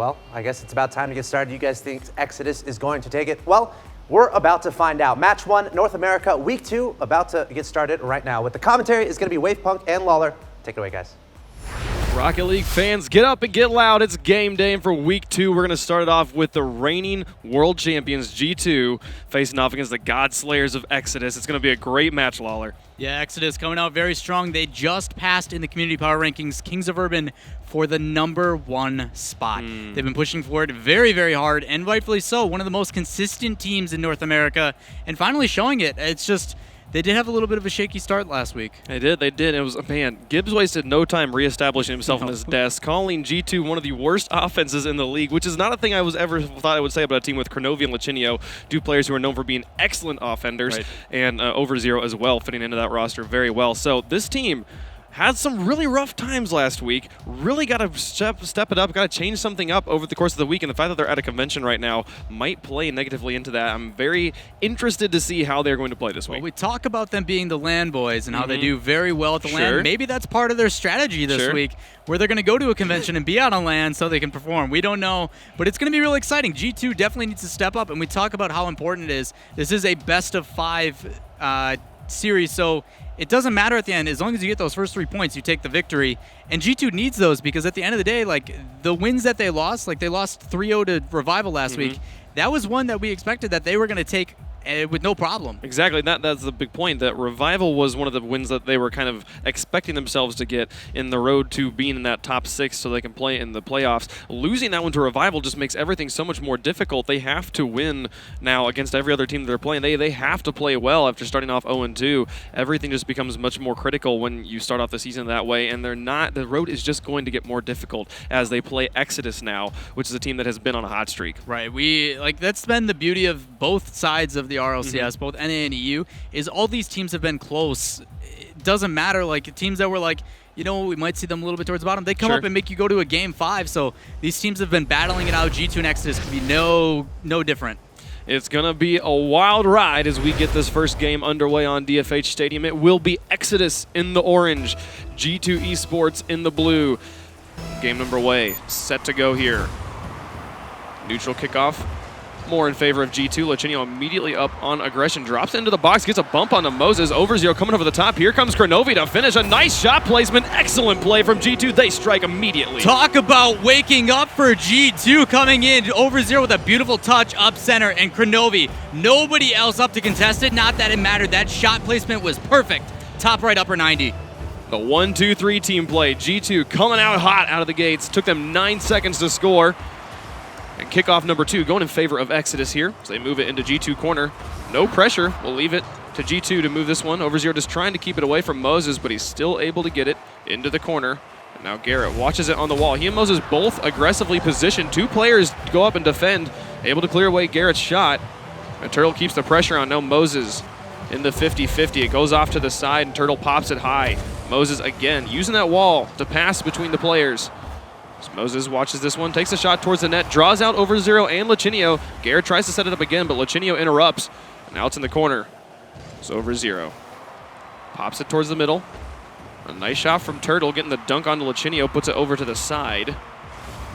Well, I guess it's about time to get started. You guys think Exodus is going to take it? Well, we're about to find out. Match 1, North America, Week 2, about to get started right now. With the commentary is going to be Wave Punk and Lawler. Take it away, guys. Rocket League fans, get up and get loud. It's game day, and for Week 2, we're going to start it off with the reigning world champions, G2, facing off against the God Slayers of Exodus. It's going to be a great match, Lawler. Yeah, Exodus coming out very strong. They just passed in the community power rankings Kings of Urban for the #1 spot. They've been pushing forward very, very hard, and rightfully so. One of the most consistent teams in North America, and finally showing it. It's just, they did have a little bit of a shaky start last week. They did. It was, man, Gibbs wasted no time reestablishing himself on his desk, calling G2 one of the worst offenses in the league, which is not a thing I was ever thought I would say about a team with Kronovi and Lachinio, two players who are known for being excellent offenders, and Overzero as well, fitting into that roster very well. So this team had some really rough times last week. Really got to step it up, got to change something up over the course of the week, and the fact that they're at a convention right now might play negatively into that. I'm very interested to see how they're going to play this week. Well, we talk about them being the LAN boys and how they do very well at the LAN. Maybe that's part of their strategy this week, where they're going to go to a convention and be out on LAN so they can perform. We don't know, but it's going to be really exciting. G2 definitely needs to step up, and we talk about how important it is. This is a best-of-5 series, so it doesn't matter at the end. As long as you get those first 3 points, you take the victory. And G2 needs those, because at the end of the day, like, the wins that they lost, like they lost 3-0 to Revival last week, that was one that we expected that they were going to take with no problem. Exactly. That's the big point, that Revival was one of the wins that they were kind of expecting themselves to get in the road to being in that top 6 so they can play in the playoffs. Losing that one to Revival just makes everything so much more difficult. They have to win now against every other team that they're playing. They have to play well after starting off 0-2. Everything just becomes much more critical when you start off the season that way, and the road is just going to get more difficult as they play Exodus now, which is a team that has been on a hot streak. Right. That's been the beauty of both sides of the RLCS, both NA and EU, is all these teams have been close. It doesn't matter, like teams that were like, you know, we might see them a little bit towards the bottom. They come up and make you go to a Game 5, so these teams have been battling it out. G2 and Exodus could be no different. It's going to be a wild ride as we get this first game underway on DFH Stadium. It will be Exodus in the orange, G2 Esports in the blue. Game number way, set to go here. Neutral kickoff. More in favor of G2. Lachinio immediately up on aggression, drops into the box, gets a bump onto Moses. Overzero coming over the top. Here comes Kronovi to finish. A nice shot placement. Excellent play from G2. They strike immediately. Talk about waking up for G2 coming in. Overzero with a beautiful touch up center, and Kronovi, nobody else up to contest it. Not that it mattered. That shot placement was perfect. Top right, upper 90. The 1-2-3 team play. G2 coming out hot out of the gates. Took them 9 seconds to score. And kickoff number 2 going in favor of Exodus here. So they move it into G2 corner. No pressure. We'll leave it to G2 to move this one. Overzero just trying to keep it away from Moses, but he's still able to get it into the corner. And now Garrett watches it on the wall. He and Moses both aggressively positioned. 2 players go up and defend, able to clear away Garrett's shot. And Turtle keeps the pressure on. Now Moses in the 50-50. It goes off to the side, and Turtle pops it high. Moses again using that wall to pass between the players. Moses watches this one, takes a shot towards the net, draws out Overzero and Lachinio. Garrett tries to set it up again, but Lachinio interrupts. And now it's in the corner. It's Overzero. Pops it towards the middle. A nice shot from Turtle, getting the dunk onto Lachinio, puts it over to the side.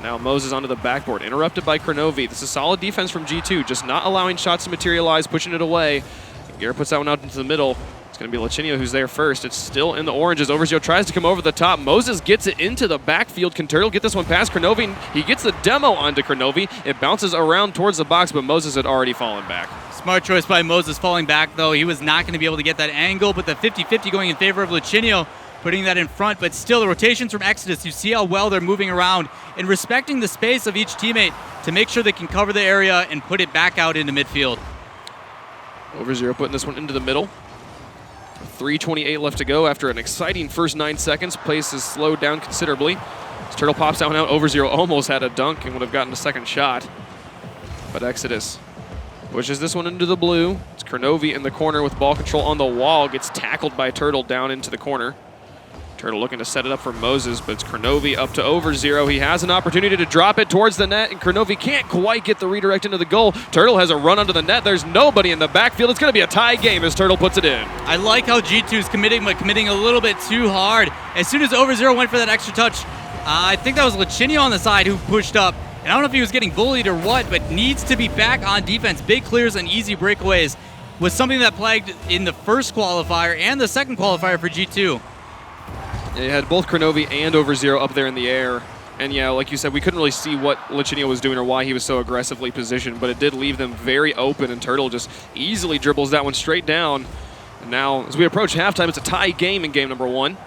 Now Moses onto the backboard, interrupted by Kronovi. This is solid defense from G2, just not allowing shots to materialize, pushing it away. And Garrett puts that one out into the middle. It's going to be Lachinio who's there first. It's still in the oranges. Overzero tries to come over the top. Moses gets it into the backfield. Can Turtle get this one past Kronovi? He gets the demo onto Kronovi. It bounces around towards the box, but Moses had already fallen back. Smart choice by Moses falling back, though. He was not going to be able to get that angle, but the 50-50 going in favor of Lachinio, putting that in front. But still, the rotations from Exodus, you see how well they're moving around and respecting the space of each teammate to make sure they can cover the area and put it back out into midfield. Overzero putting this one into the middle. 3:28 left to go after an exciting first 9 seconds. Pace is slowed down considerably. As Turtle pops that one out, Overzero almost had a dunk and would have gotten a second shot. But Exodus pushes this one into the blue. It's Kronovi in the corner with ball control on the wall. Gets tackled by Turtle down into the corner. Turtle looking to set it up for Moses, but it's Kronovi up to Overzero. He has an opportunity to drop it towards the net, and Kronovi can't quite get the redirect into the goal. Turtle has a run onto the net. There's nobody in the backfield. It's going to be a tie game as Turtle puts it in. I like how G2 is committing, but committing a little bit too hard. As soon as Overzero went for that extra touch, I think that was Lachinio on the side who pushed up. And I don't know if he was getting bullied or what, but needs to be back on defense. Big clears and easy breakaways was something that plagued in the first qualifier and the second qualifier for G2. They had both Kronovi and Overzero up there in the air. And yeah, like you said, we couldn't really see what Lichinio was doing or why he was so aggressively positioned, but it did leave them very open, and Turtle just easily dribbles that one straight down. And now, as we approach halftime, it's a tie game in game number 1.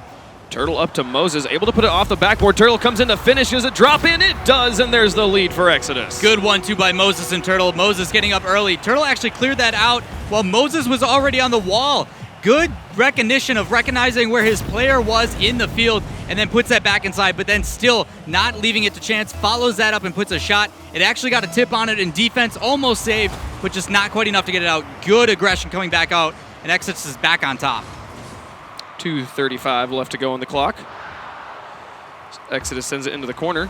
Turtle up to Moses, able to put it off the backboard. Turtle comes in to finish. Does it drop in? It does, and there's the lead for Exodus. Good 1-2 by Moses and Turtle. Moses getting up early. Turtle actually cleared that out while Moses was already on the wall. Good recognition of recognizing where his player was in the field and then puts that back inside, but then still not leaving it to chance. Follows that up and puts a shot. It actually got a tip on it, and defense almost saved, but just not quite enough to get it out. Good aggression coming back out, and Exodus is back on top. 2:35 left to go on the clock. Exodus sends it into the corner.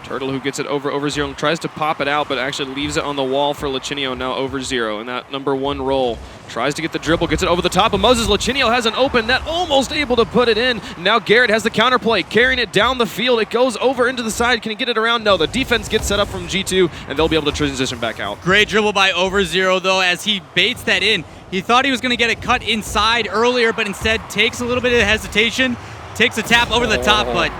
Turtle, who gets it over Overzero and tries to pop it out, but actually leaves it on the wall for Lichinio. Now Overzero in that number 1 role. Tries to get the dribble, gets it over the top of Moses. Lichinio has an open net, almost able to put it in. Now Garrett has the counterplay, carrying it down the field. It goes over into the side. Can he get it around? No, the defense gets set up from G2, and they'll be able to transition back out. Great dribble by Overzero, though, as he baits that in. He thought he was going to get it cut inside earlier, but instead takes a little bit of hesitation, takes a tap over the top, but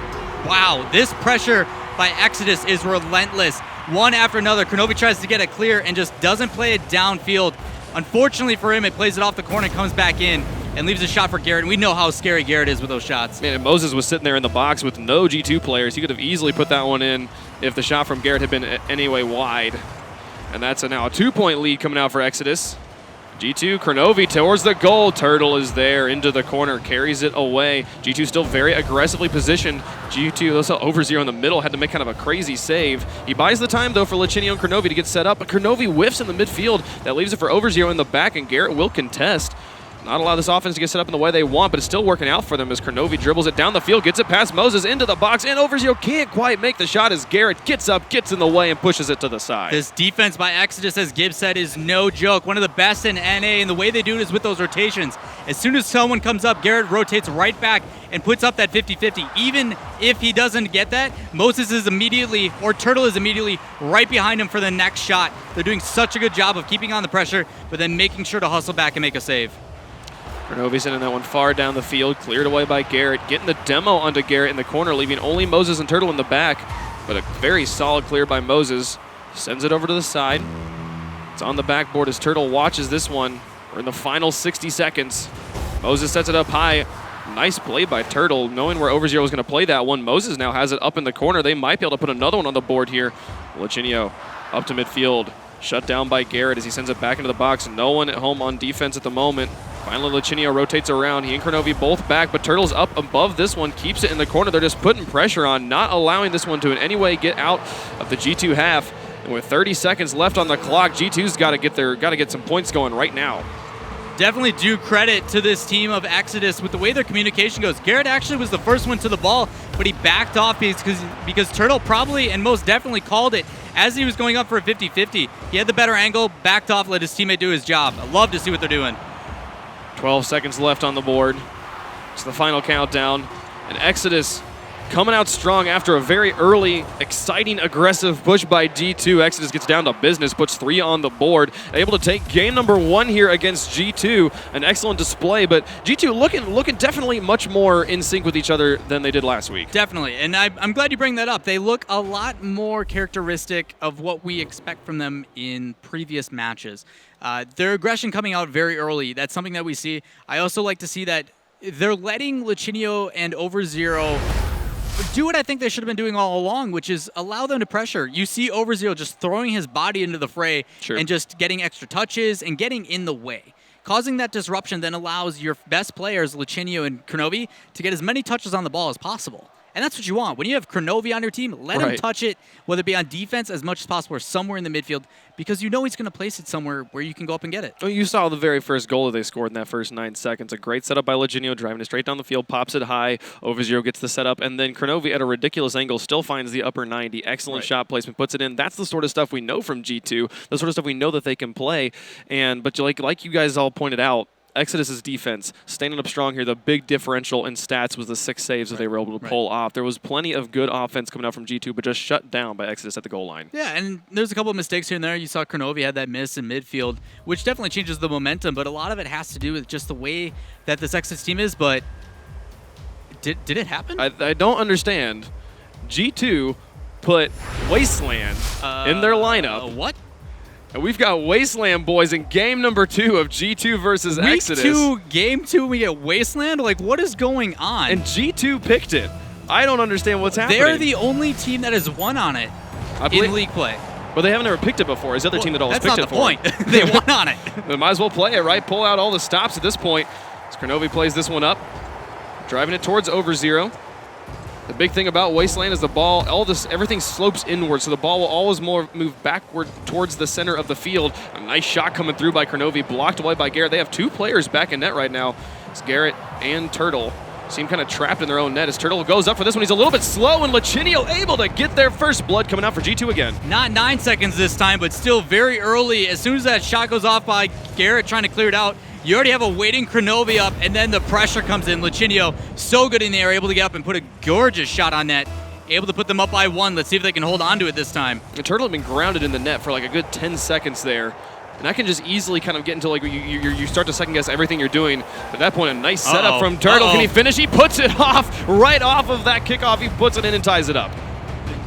wow, this pressure by Exodus is relentless. One after another, Kronovi tries to get it clear and just doesn't play it downfield. Unfortunately for him, it plays it off the corner, comes back in, and leaves a shot for Garrett. And we know how scary Garrett is with those shots. Man, and Moses was sitting there in the box with no G2 players. He could have easily put that one in if the shot from Garrett had been anyway wide. And that's now a 2-point lead coming out for Exodus. G2, Kronovi towards the goal. Turtle is there into the corner, carries it away. G2 still very aggressively positioned. G2, also Overzero in the middle, had to make kind of a crazy save. He buys the time, though, for Lichinio and Kronovi to get set up, but Kronovi whiffs in the midfield. That leaves it for Overzero in the back, and Garrett will contest. Not allow this offense to get set up in the way they want, but it's still working out for them as Kronovi dribbles it down the field, gets it past Moses into the box, and Overzero can't quite make the shot as Garrett gets up, gets in the way, and pushes it to the side. This defense by Exodus, as Gibbs said, is no joke. One of the best in NA, and the way they do it is with those rotations. As soon as someone comes up, Garrett rotates right back and puts up that 50-50. Even if he doesn't get that, Moses is immediately, or Turtle is immediately right behind him for the next shot. They're doing such a good job of keeping on the pressure, but then making sure to hustle back and make a save. Kronovi sending that one far down the field, cleared away by Garrett, getting the demo onto Garrett in the corner, leaving only Moses and Turtle in the back, but a very solid clear by Moses. Sends it over to the side. It's on the backboard as Turtle watches this one. We're in the final 60 seconds. Moses sets it up high. Nice play by Turtle, knowing where Overzero was going to play that one. Moses now has it up in the corner. They might be able to put another one on the board here. Lichinio up to midfield. Shut down by Garrett as he sends it back into the box. No one at home on defense at the moment. Finally, Lichinio rotates around. He and Kronovi both back, but Turtle's up above this one, keeps it in the corner. They're just putting pressure on, not allowing this one to in any way get out of the G2 half. And with 30 seconds left on the clock, G2's got to get some points going right now. Definitely due credit to this team of Exodus with the way their communication goes. Garrett actually was the first one to the ball, but he backed off because Turtle probably and most definitely called it as he was going up for a 50-50. He had the better angle, backed off, let his teammate do his job. I love to see what they're doing. 12 seconds left on the board. It's the final countdown. And Exodus coming out strong after a very early, exciting, aggressive push by G2. Exodus gets down to business, puts 3 on the board. Able to take game number 1 here against G2. An excellent display, but G2 looking definitely much more in sync with each other than they did last week. Definitely, and I'm glad you bring that up. They look a lot more characteristic of what we expect from them in previous matches. Their aggression coming out very early, that's something that we see. I also like to see that they're letting Lichinio and Overzero do what I think they should have been doing all along, which is allow them to pressure. You see Overzero just throwing his body into the fray and just getting extra touches and getting in the way. Causing that disruption then allows your best players, Lichinio and Kronovi, to get as many touches on the ball as possible. And that's what you want. When you have Kronovi on your team, let him touch it, whether it be on defense as much as possible or somewhere in the midfield, because you know he's going to place it somewhere where you can go up and get it. Well, you saw the very first goal that they scored in that first 9 seconds. A great setup by Lichinio, driving it straight down the field, pops it high. Overzero gets the setup, and then Kronovi at a ridiculous angle still finds the upper 90. Excellent shot placement, puts it in. That's the sort of stuff we know from G2, the sort of stuff we know that they can play. But like you guys all pointed out, Exodus's defense standing up strong here. The big differential in stats was the 6 saves that they were able to pull off. There was plenty of good offense coming out from G2, but just shut down by Exodus at the goal line. Yeah, and there's a couple of mistakes here and there. You saw Kronovi had that miss in midfield, which definitely changes the momentum, but a lot of it has to do with just the way that this Exodus team is, but did it happen? I don't understand. G2 put Wasteland in their lineup. What? And we've got Wasteland boys in game number 2 of G2 versus Exodus. Week 2, game 2, we get Wasteland? Like, what is going on? And G2 picked it. I don't understand what's happening. They're the only team that has won on it in league play. But they haven't ever picked it before. It's the other team that always picked it for That's not the point. They won on it. They might as well play it, right? Pull out all the stops at this point. As Kronovi plays this one up, driving it towards Over0. The big thing about Wasteland is the ball, everything slopes inward, so the ball will always move backward towards the center of the field. A nice shot coming through by Kronovi, blocked away by Garrett. They have 2 players back in net right now. It's Garrett and Turtle. Seem kind of trapped in their own net as Turtle goes up for this one. He's a little bit slow, and Lachinio able to get their first blood coming out for G2 again. Not 9 seconds this time, but still very early. As soon as that shot goes off by Garrett trying to clear it out, you already have a waiting Kronovi up, and then the pressure comes in. Lachinio, so good in the air, able to get up and put a gorgeous shot on net. Able to put them up by 1. Let's see if they can hold on to it this time. The Turtle had been grounded in the net for like a good 10 seconds there. And that can just easily kind of get into like you start to second guess everything you're doing. But at that point, a nice setup from Turtle. Can he finish? He puts it off right off of that kickoff. He puts it in and ties it up.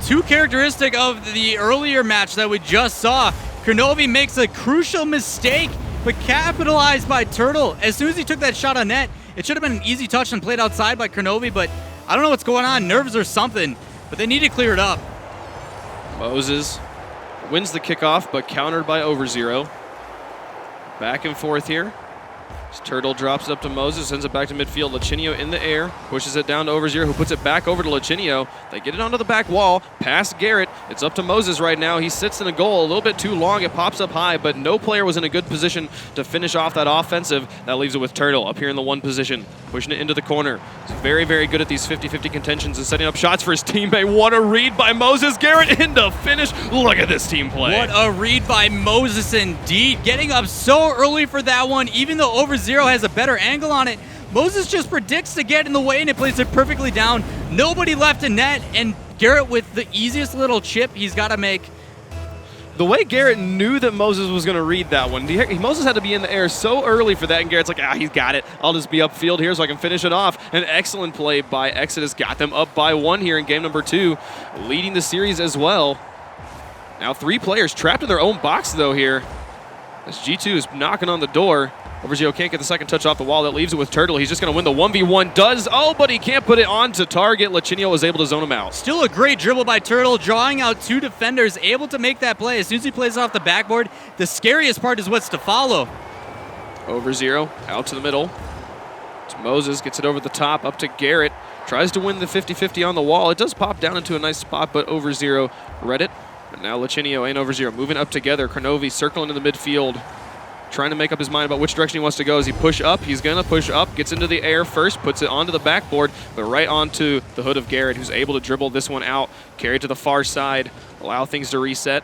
2 characteristic of the earlier match that we just saw. Kronovi makes a crucial mistake, but capitalized by Turtle. As soon as he took that shot on net, it should have been an easy touch and played outside by Kronovi, but I don't know what's going on, nerves or something, but they need to clear it up. Moses wins the kickoff, but countered by Over0. Back and forth here. As Turtle drops it up to Moses, sends it back to midfield. Lachinio in the air, pushes it down to Over0, who puts it back over to Lachinio. They get it onto the back wall, past Garrett. It's up to Moses right now. He sits in a goal a little bit too long. It pops up high, but no player was in a good position to finish off that offensive. That leaves it with Turtle up here in the 1 position, pushing it into the corner. He's very, very good at these 50-50 contentions and setting up shots for his teammate. What a read by Moses. Garrett into finish. Look at this team play. What a read by Moses indeed. Getting up so early for that one, even though Over0 has a better angle on it. Moses just predicts to get in the way and it plays it perfectly down. Nobody left in net, and Garrett with the easiest little chip he's got to make. The way Garrett knew that Moses was going to read that one, Moses had to be in the air so early for that, and Garrett's like, he's got it. I'll just be upfield here so I can finish it off. An excellent play by Exodus. Got them up by 1 here in game number 2, leading the series as well. Now 3 players trapped in their own box, though, here. As G2 is knocking on the door. Over0 can't get the second touch off the wall. That leaves it with Turtle. He's just going to win the 1v1. But he can't put it on to target. Lachinio was able to zone him out. Still a great dribble by Turtle, drawing out 2 defenders, able to make that play. As soon as he plays off the backboard, the scariest part is what's to follow. Over0 out to the middle. It's Moses, gets it over the top, up to Garrett. Tries to win the 50-50 on the wall. It does pop down into a nice spot, but Over0 read it. And now Lachinio and Over0 moving up together. Kronovi circling in the midfield, trying to make up his mind about which direction he wants to go. As he push up, he's going to push up, gets into the air first, puts it onto the backboard, but right onto the hood of Garrett, who's able to dribble this one out, carry it to the far side, allow things to reset.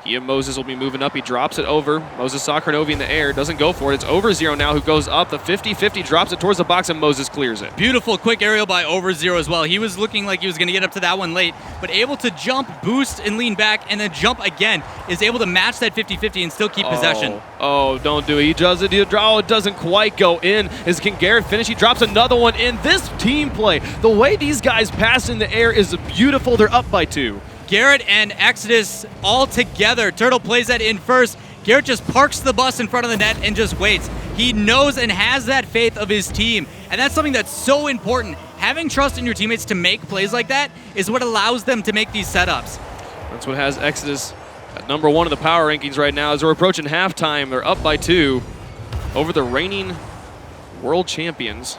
He and Moses will be moving up. He drops it over. Moses saw Kronovi in the air, doesn't go for it. It's Over0 now who goes up. The 50-50 drops it towards the box, and Moses clears it. Beautiful quick aerial by Over0 as well. He was looking like he was going to get up to that one late, but able to jump, boost, and lean back, and then jump again. Is able to match that 50-50 and still keep possession. Oh, don't do it. He does it. It doesn't quite go in. Can Garrett finish? He drops another one in. This team play, the way these guys pass in the air is beautiful. They're up by 2. Garrett and Exodus all together. Turtle plays that in first. Garrett just parks the bus in front of the net and just waits. He knows and has that faith of his team, and that's something that's so important. Having trust in your teammates to make plays like that is what allows them to make these setups. That's what has Exodus at number 1 in the power rankings right now. As we're approaching halftime, they're up by 2 over the reigning world champions.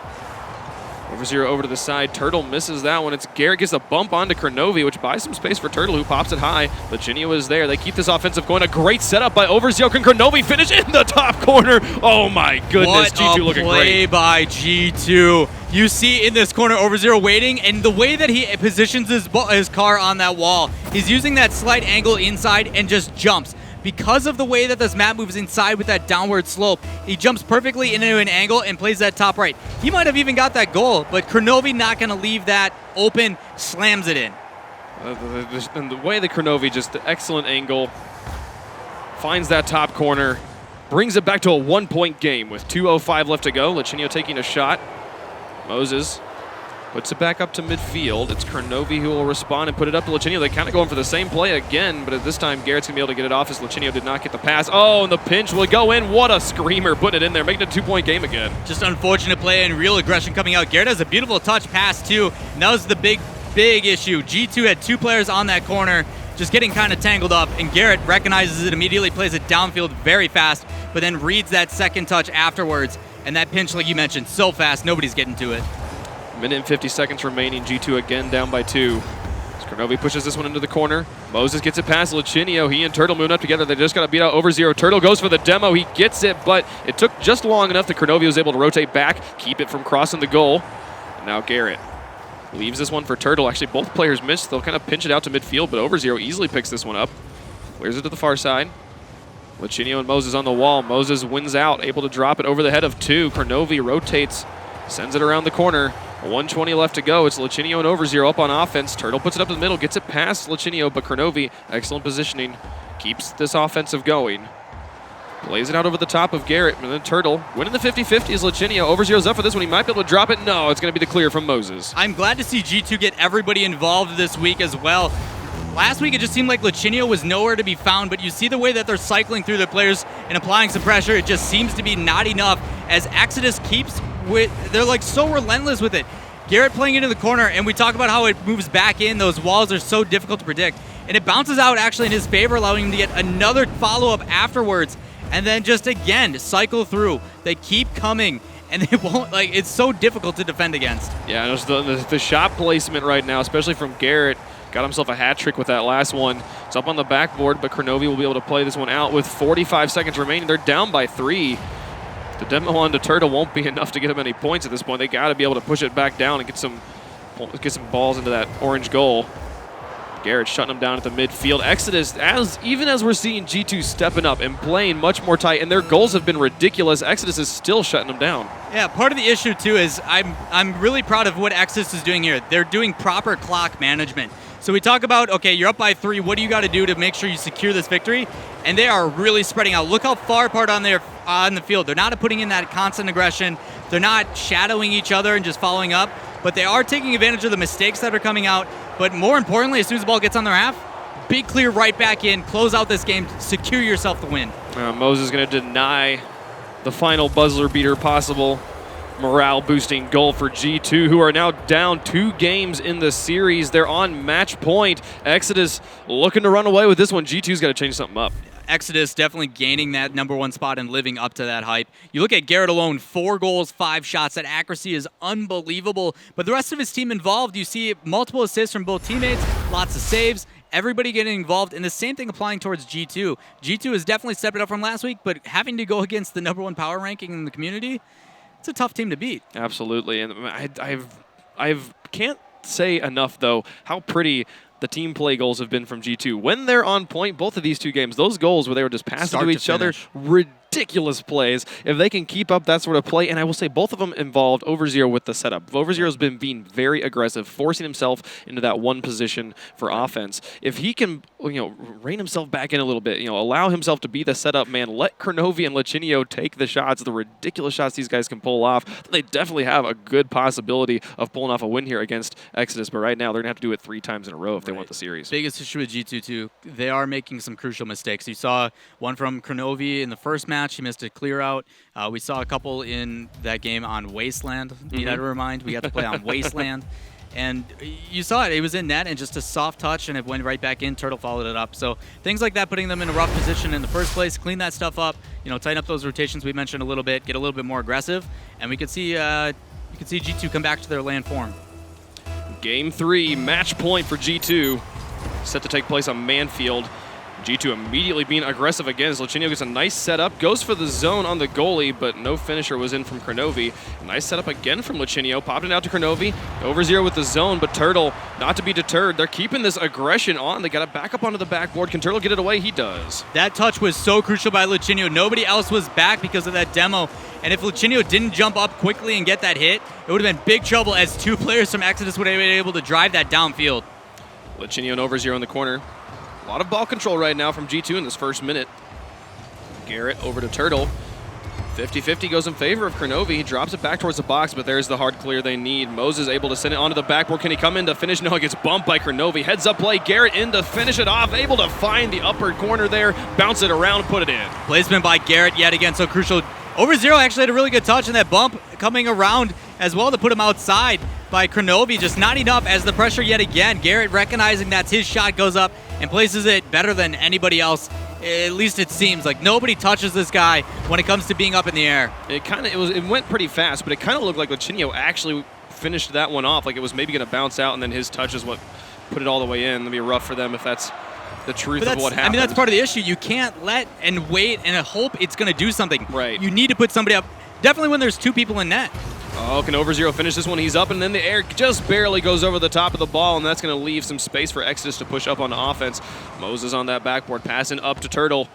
Over0 over to the side. Turtle misses that one. It's Garrett gets a bump onto Kronovi, which buys some space for Turtle, who pops it high. Lachinio is there. They keep this offensive going. A great setup by Over0. Can Kronovi finish in the top corner? Oh my goodness. G2 looking great. What a play by G2. You see in this corner Over0 waiting, and the way that he positions his car on that wall, he's using that slight angle inside and just jumps. because of the way that this map moves inside with that downward slope. He jumps perfectly into an angle and plays that top right. He might have even got that goal, but Kronovi not going to leave that open, slams it in. And the way that Kronovi, just the excellent angle, finds that top corner, brings it back to a 1-point game with 2:05 left to go. Lichinio taking a shot. Moses puts it back up to midfield. It's Kronovi who will respond and put it up to Lichinio. They're kind of going for the same play again, but at this time, Garrett's going to be able to get it off as Lichinio did not get the pass. Oh, and the pinch will go in. What a screamer, putting it in there, making it a 2-point game again. Just unfortunate play and real aggression coming out. Garrett has a beautiful touch pass, too, and that was the big issue. G2 had 2 players on that corner, just getting kind of tangled up, and Garrett recognizes it immediately, plays it downfield very fast, but then reads that second touch afterwards, and that pinch, like you mentioned, so fast, nobody's getting to it. Minute and 50 seconds remaining. G2 again down by 2. Kronovi pushes this one into the corner. Moses gets it past Lichinio. He and Turtle moving up together. They just got to beat out over 0. Turtle goes for the demo. He gets it, but it took just long enough that Kronovi was able to rotate back, keep it from crossing the goal. And now Garrett leaves this one for Turtle. Actually, both players missed. They'll kind of pinch it out to midfield, but over 0 easily picks this one up. Clears it to the far side. Lichinio and Moses on the wall. Moses wins out, able to drop it over the head of 2. Kronovi rotates, sends it around the corner. 1:20 left to go. It's Lichinio and over 0 up on offense. Turtle puts it up in the middle, gets it past Lichinio, but Kronovi, excellent positioning, keeps this offensive going. Plays it out over the top of Garrett, and then Turtle winning the 50-50 is Lichinio. Over 0's up for this one. He might be able to drop it. No, it's going to be the clear from Moses. I'm glad to see G2 get everybody involved this week as well. Last week, it just seemed like Lichinio was nowhere to be found, but you see the way that they're cycling through the players and applying some pressure. It just seems to be not enough as Exodus keeps they're like so relentless with it. Garrett playing into the corner, and we talk about how it moves back in. Those walls are so difficult to predict, and it bounces out actually in his favor, allowing him to get another follow-up afterwards, and then just again cycle through. They keep coming, and they won't, like, it's so difficult to defend against. Yeah, the shot placement right now, especially from Garrett, got himself a hat trick with that last one. It's up on the backboard, but Kronovi will be able to play this one out with 45 seconds remaining. They're down by 3. The demo onto Turtle won't be enough to get him any points at this point. They got to be able to push it back down and get some balls into that orange goal. Garrett shutting them down at the midfield. Exodus, even as we're seeing G2 stepping up and playing much more tight, and their goals have been ridiculous, Exodus is still shutting them down. Yeah, part of the issue too is I'm really proud of what Exodus is doing here. They're doing proper clock management. So we talk about, okay, you're up by 3. What do you got to do to make sure you secure this victory? And they are really spreading out. Look how far apart on the field. They're not putting in that constant aggression. They're not shadowing each other and just following up. But they are taking advantage of the mistakes that are coming out. But more importantly, as soon as the ball gets on their half, big clear right back in, close out this game, secure yourself the win. Moses is going to deny the final buzzer beater possible. Morale-boosting goal for G2, who are now down 2 games in the series. They're on match point. Exodus looking to run away with this one. G2's got to change something up. Exodus definitely gaining that #1 spot and living up to that hype. You look at Garrett alone, 4 goals, 5 shots. That accuracy is unbelievable. But the rest of his team involved, you see multiple assists from both teammates, lots of saves, everybody getting involved, and the same thing applying towards G2. G2 has definitely stepped it up from last week, but having to go against the #1 power ranking in the community, it's a tough team to beat. Absolutely, and I can't say enough, though, how pretty the team play goals have been from G2. When they're on point, both of these 2 games, those goals where they were just passing to each other, ridiculous plays. If they can keep up that sort of play, and I will say both of them involved over 0 with the setup. Over 0 has been being very aggressive, forcing himself into that one position for offense. If he can, rein himself back in a little bit, allow himself to be the setup man, let Kronovi and Lichinio take the shots, the ridiculous shots these guys can pull off, they definitely have a good possibility of pulling off a win here against Exodus. But right now, they're going to have to do it 3 times in a row if they want the series. Biggest issue with G2 too, they are making some crucial mistakes. You saw one from Kronovi in the first match. He missed a clear out. We saw a couple in that game on Wasteland. Need I to remind? We got to play on Wasteland. And you saw it. It was in net and just a soft touch, and it went right back in. Turtle followed it up. So things like that, putting them in a rough position in the first place, clean that stuff up, tighten up those rotations we mentioned a little bit, get a little bit more aggressive, and we could see G2 come back to their land form. Game 3, match point for G2, set to take place on Manfield. G2 immediately being aggressive again as Lachinio gets a nice setup, goes for the zone on the goalie, but no finisher was in from Kronovi. Nice setup again from Lachinio, popped it out to Kronovi. Over 0 with the zone, but Turtle, not to be deterred, they're keeping this aggression on. They got it back up onto the backboard. Can Turtle get it away? He does. That touch was so crucial by Lachinio. Nobody else was back because of that demo. And if Lachinio didn't jump up quickly and get that hit, it would have been big trouble as 2 players from Exodus would have been able to drive that downfield. Lachinio and Over 0 in the corner. A lot of ball control right now from G2 in this first minute. Garrett over to Turtle. 50-50 goes in favor of Kronovi. He drops it back towards the box, but there's the hard clear they need. Moses able to send it onto the backboard. Can he come in to finish? No, he gets bumped by Kronovi. Heads up play. Garrett in to finish it off. Able to find the upper corner there. Bounce it around, put it in. Placement by Garrett yet again so crucial. Over 0 actually had a really good touch in that bump coming around as well to put him outside by Kronovi. Just not enough as the pressure yet again. Garrett recognizing that's his shot goes up and places it better than anybody else. At least it seems like nobody touches this guy when it comes to being up in the air. It went pretty fast, but it kind of looked like Lachinio actually finished that one off. Like it was maybe going to bounce out, and then his touch is what put it all the way in. It'll be rough for them if that's the truth of what happened. I mean, that's part of the issue. You can't let and wait and hope it's going to do something. Right. You need to put somebody up, definitely when there's 2 people in net. Oh, can Over 0 finish this one? He's up, and then the air just barely goes over the top of the ball, and that's going to leave some space for Exodus to push up on offense. Moses on that backboard, passing up to Turtle,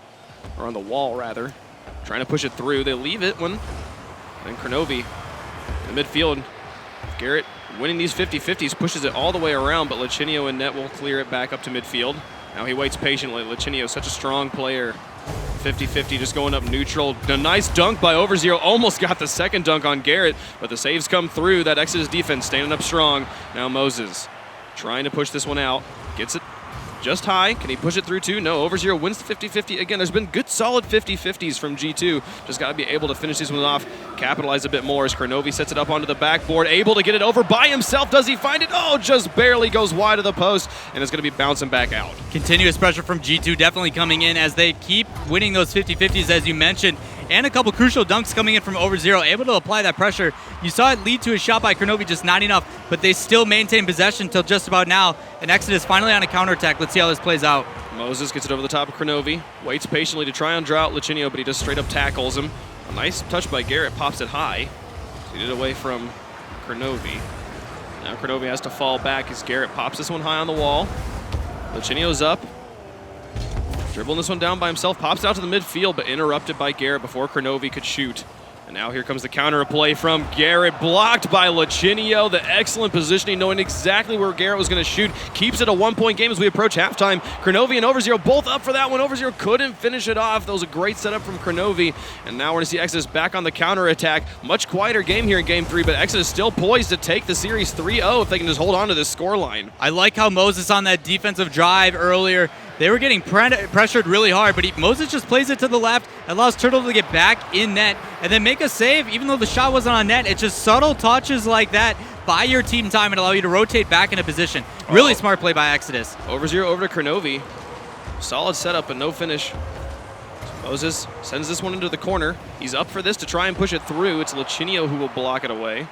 or on the wall, rather. Trying to push it through. They leave it when then Kronovi in the midfield. Garrett winning these 50-50s, pushes it all the way around, but Lachinio and net will clear it back up to midfield. Now he waits patiently. Lachinio, such a strong player. 50-50 just going up neutral. A nice dunk by Over 0. Almost got the second dunk on Garrett, but the saves come through. That Exodus defense standing up strong. Now Moses trying to push this one out. Gets it just high. Can he push it through too? No, Over 0 wins the 50-50. Again, there's been good solid 50-50s from G2. Just got to be able to finish this one off, capitalize a bit more as Kronovi sets it up onto the backboard. Able to get it over by himself. Does he find it? Oh, just barely goes wide of the post, and it's going to be bouncing back out. Continuous pressure from G2 definitely coming in as they keep winning those 50-50s, as you mentioned. And a couple crucial dunks coming in from Over 0, able to apply that pressure. You saw it lead to a shot by Kronovi, just not enough, but they still maintain possession until just about now. And Exodus finally on a counterattack. Let's see how this plays out. Moses gets it over the top of Kronovi, waits patiently to try and draw out Lachinio, but he just straight up tackles him. A nice touch by Garrett, pops it high. Get it away from Kronovi. Now Kronovi has to fall back as Garrett pops this one high on the wall. Lachinio's up. Dribbling this one down by himself, pops out to the midfield, but interrupted by Garrett before Kronovi could shoot. And now here comes the counter play from Garrett, blocked by Lachinio. The excellent positioning, knowing exactly where Garrett was going to shoot. Keeps it a 1-point game as we approach halftime. Kronovi and Over 0 both up for that one. Over 0 couldn't finish it off. That was a great setup from Kronovi. And now we're going to see Exodus back on the counter attack. Much quieter game here in Game 3, but Exodus still poised to take the series 3-0 if they can just hold on to this scoreline. I like how Moses on that defensive drive earlier, they were getting pressured really hard, but Moses just plays it to the left, allows Turtle to get back in net, and then make a save, even though the shot wasn't on net. It's just subtle touches like that buy your team time and allow you to rotate back into position. Really smart play by Exodus. Over 0 over to Kronovi. Solid setup, but no finish. Moses sends this one into the corner. He's up for this to try and push it through. It's Lachinio who will block it away.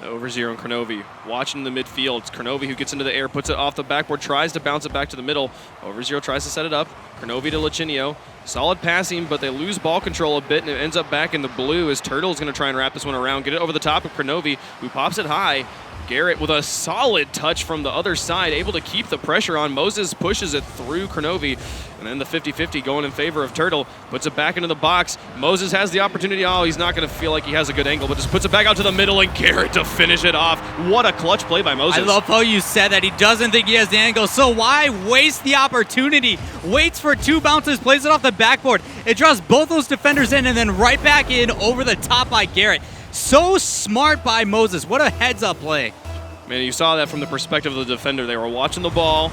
Over 0 and Kronovi watching the midfield. It's Kronovi who gets into the air, puts it off the backboard, tries to bounce it back to the middle. Over 0 tries to set it up. Kronovi to Lachinio. Solid passing, but they lose ball control a bit, and it ends up back in the blue as Turtle's going to try and wrap this one around, get it over the top of Kronovi, who pops it high. Garrett with a solid touch from the other side, able to keep the pressure on. Moses pushes it through Kronovi, and then the 50-50 going in favor of Turtle. Puts it back into the box. Moses has the opportunity. Oh, he's not going to feel like he has a good angle, but just puts it back out to the middle, and Garrett to finish it off. What a clutch play by Moses. I love how you said that. He doesn't think he has the angle, so why waste the opportunity? Waits for 2 bounces, plays it off the backboard. It draws both those defenders in, and then right back in over the top by Garrett. So smart by Moses. What a heads-up play. Man, you saw that from the perspective of the defender. They were watching the ball,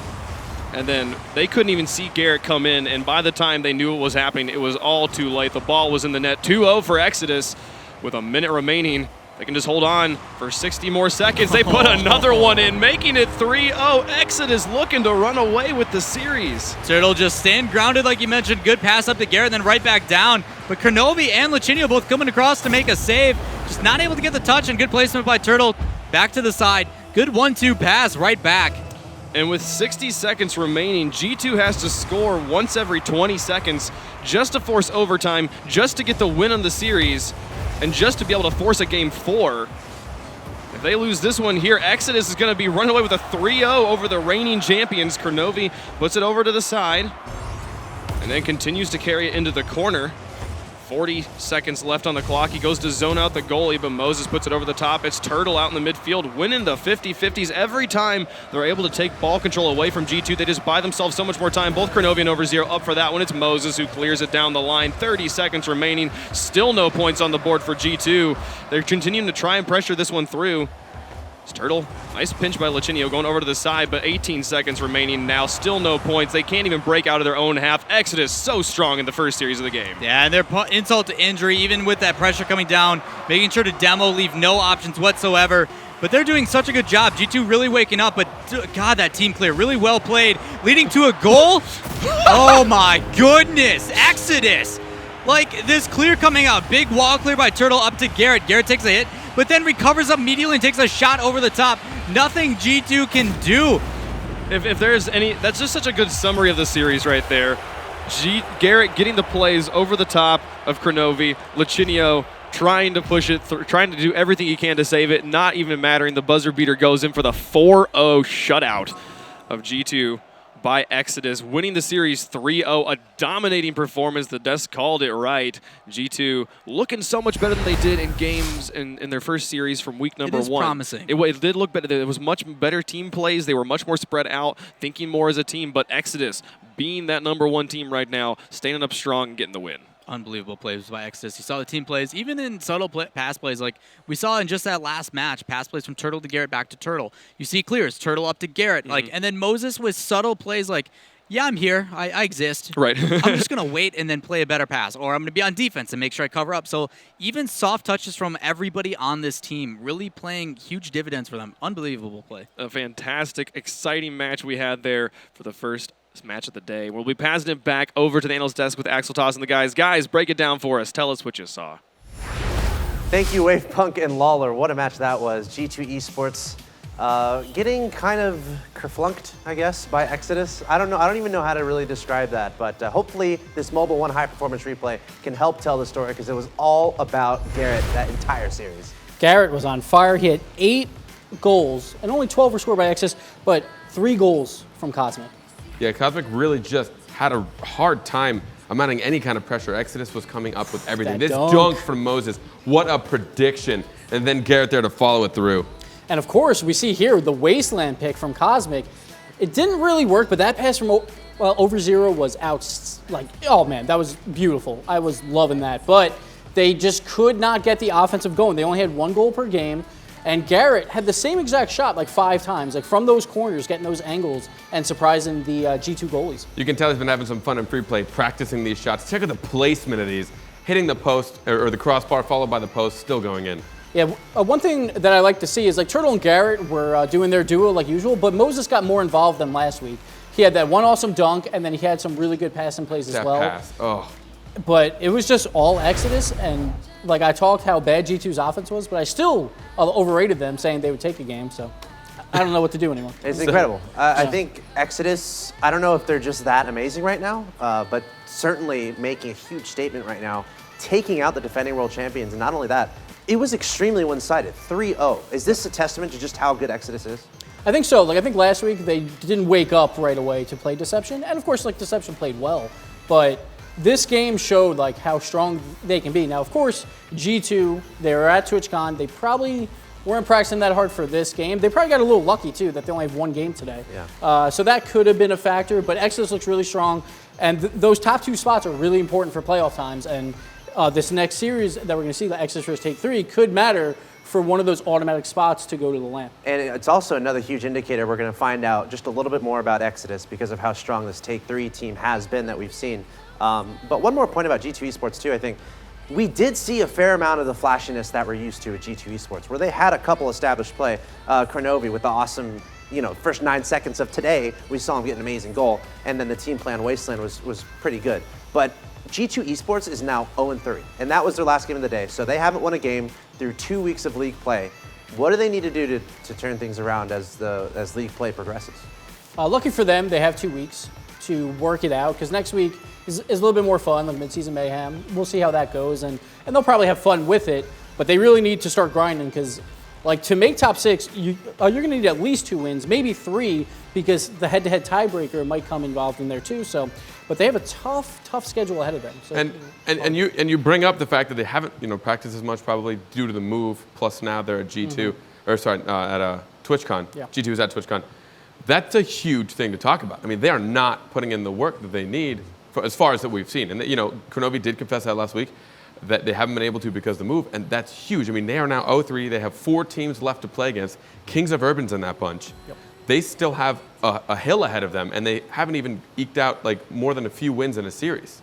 and then they couldn't even see Garrett come in, and by the time they knew what was happening, it was all too late. The ball was in the net. 2-0 for Exodus with a minute remaining. They can just hold on for 60 more seconds. They put another one in, making it 3-0. Exodus looking to run away with the series. Turtle just staying grounded like you mentioned. Good pass up to Garrett, then right back down. But Kronovi and Lachinio both coming across to make a save. Just not able to get the touch, and good placement by Turtle. Back to the side. Good 1-2 pass right back. And with 60 seconds remaining, G2 has to score once every 20 seconds just to force overtime, just to get the win on the series, and just to be able to force a game 4. If they lose this one here, Exodus is going to be running away with a 3-0 over the reigning champions. Kronovi puts it over to the side and then continues to carry it into the corner. 40 seconds left on the clock. He goes to zone out the goalie, but Moses puts it over the top. It's Turtle out in the midfield, winning the 50-50s. Every time they're able to take ball control away from G2, they just buy themselves so much more time. Both Kronovi and Overzero up for that one. It's Moses who clears it down the line. 30 seconds remaining. Still no points on the board for G2. They're continuing to try and pressure this one through. It's Turtle. Nice pinch by Lachinio going over to the side, but 18 seconds remaining now. Still no points. They can't even break out of their own half. Exodus so strong in the first series of the game. Yeah, and they're insult to injury, even with that pressure coming down, making sure to demo, leave no options whatsoever. But they're doing such a good job. G2 really waking up, but God, that team clear, really well played, leading to a goal. Oh my goodness, Exodus. Like this clear coming out, big wall clear by Turtle up to Garrett. Garrett takes a hit, but then recovers up immediately and takes a shot over the top. Nothing G2 can do. If there's any, that's just such a good summary of the series right there. Garrett getting the plays over the top of Kronovi, Lachinio trying to push it, trying to do everything he can to save it, not even mattering. The buzzer beater goes in for the 4-0 shutout of G2 by Exodus, winning the series 3-0. A dominating performance. The desk called it right. G2 looking so much better than they did in games in their first series from week number 1. It is promising. It did look better. There was much better team plays. They were much more spread out, thinking more as a team. But Exodus, being that #1 team right now, standing up strong and getting the win. Unbelievable plays by Exodus. You saw the team plays, even in subtle pass plays, like we saw in just that last match, pass plays from Turtle to Garrett back to Turtle. You see clears, Turtle up to Garrett, and then Moses with subtle plays like, yeah, I'm here, I exist. Right. I'm just going to wait and then play a better pass, or I'm going to be on defense and make sure I cover up. So even soft touches from everybody on this team really playing huge dividends for them. Unbelievable play. A fantastic, exciting match we had there for the first match of the day. We'll be passing it back over to the analyst desk with Axel Toss and the guys. Guys, break it down for us. Tell us what you saw. Thank you, Wavepunk and Lawler. What a match that was. G2 Esports getting kind of kerflunked, I guess, by Exodus. I don't know. I don't even know how to really describe that, but hopefully this Mobile 1 high-performance replay can help tell the story, because it was all about Garrett that entire series. Garrett was on fire. He had 8 goals, and only 12 were scored by Exodus, but 3 goals from Cosmic. Yeah, Cosmic really just had a hard time amounting any kind of pressure. Exodus was coming up with everything. That This dunk from Moses, what a prediction. And then Garrett there to follow it through. And of course, we see here the Wasteland pick from Cosmic. It didn't really work, but that pass from Overzero was out. Like, oh man, that was beautiful. I was loving that. But they just could not get the offensive going. They only had 1 goal per game. And Garrett had the same exact shot like 5 times, like from those corners, getting those angles and surprising the G2 goalies. You can tell he's been having some fun in free play, practicing these shots. Check out the placement of these. Hitting the post, or the crossbar followed by the post, still going in. Yeah, one thing that I like to see is like Turtle and Garrett were doing their duo like usual, but Moses got more involved than last week. He had that one awesome dunk, and then he had some really good passing plays as well. Pass, oh. But it was just all Exodus, and like I talked how bad G2's offense was, but I still overrated them, saying they would take a game, so I don't know what to do anymore. It's incredible. I think Exodus, I don't know if they're just that amazing right now, but certainly making a huge statement right now, taking out the defending world champions, and not only that, it was extremely one-sided, 3-0. Is this a testament to just how good Exodus is? I think so. Like I think last week they didn't wake up right away to play Deception, and of course like Deception played well, but this game showed like how strong they can be. Now, of course, G2, they were at TwitchCon. They probably weren't practicing that hard for this game. They probably got a little lucky too that they only have 1 game today. Yeah. So that could have been a factor, but Exodus looks really strong, and those top 2 spots are really important for playoff times. And this next series that we're going to see, the Exodus vs. Take 3, could matter for one of those automatic spots to go to the LAN. And it's also another huge indicator. We're going to find out just a little bit more about Exodus because of how strong this Take 3 team has been that we've seen. But one more point about G2 Esports too, I think. We did see a fair amount of the flashiness that we're used to at G2 Esports, where they had a couple established play. Kronovi with the awesome, first 9 seconds of today, we saw him get an amazing goal, and then the team play on Wasteland was pretty good. But G2 Esports is now 0-3, and that was their last game of the day. So they haven't won a game through 2 weeks of league play. What do they need to do to turn things around as league play progresses? Lucky for them, they have 2 weeks to work it out because next week is a little bit more fun, like Midseason Mayhem. We'll see how that goes, and they'll probably have fun with it, but they really need to start grinding because like to make top 6, you're going to need at least 2 wins, maybe 3, because the head-to-head tiebreaker might come involved in there too. So, but they have a tough schedule ahead of them. So, and you bring up the fact that they haven't practiced as much probably due to the move. Plus now they're at G2 or sorry at TwitchCon. Yeah. G2 is at TwitchCon. That's a huge thing to talk about. I mean, they are not putting in the work that they need as far as that we've seen. And Kronovi did confess that last week, that they haven't been able to because of the move, and that's huge. I mean, they are now 0-3. They have 4 teams left to play against. Kings of Urban's in that bunch. Yep. They still have a hill ahead of them, and they haven't even eked out like more than a few wins in a series.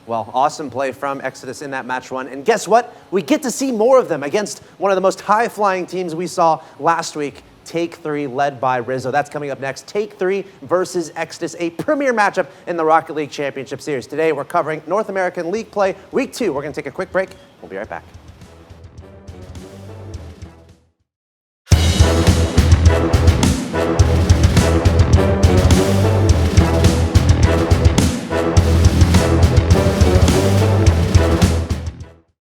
Well, awesome play from Exodus in that match 1. And guess what? We get to see more of them against one of the most high-flying teams we saw last week. Take 3 led by Rizzo. That's coming up next. Take 3 versus Exodus, a premier matchup in the Rocket League Championship Series. Today we're covering North American League play Week 2. We're going to take a quick break. We'll be right back.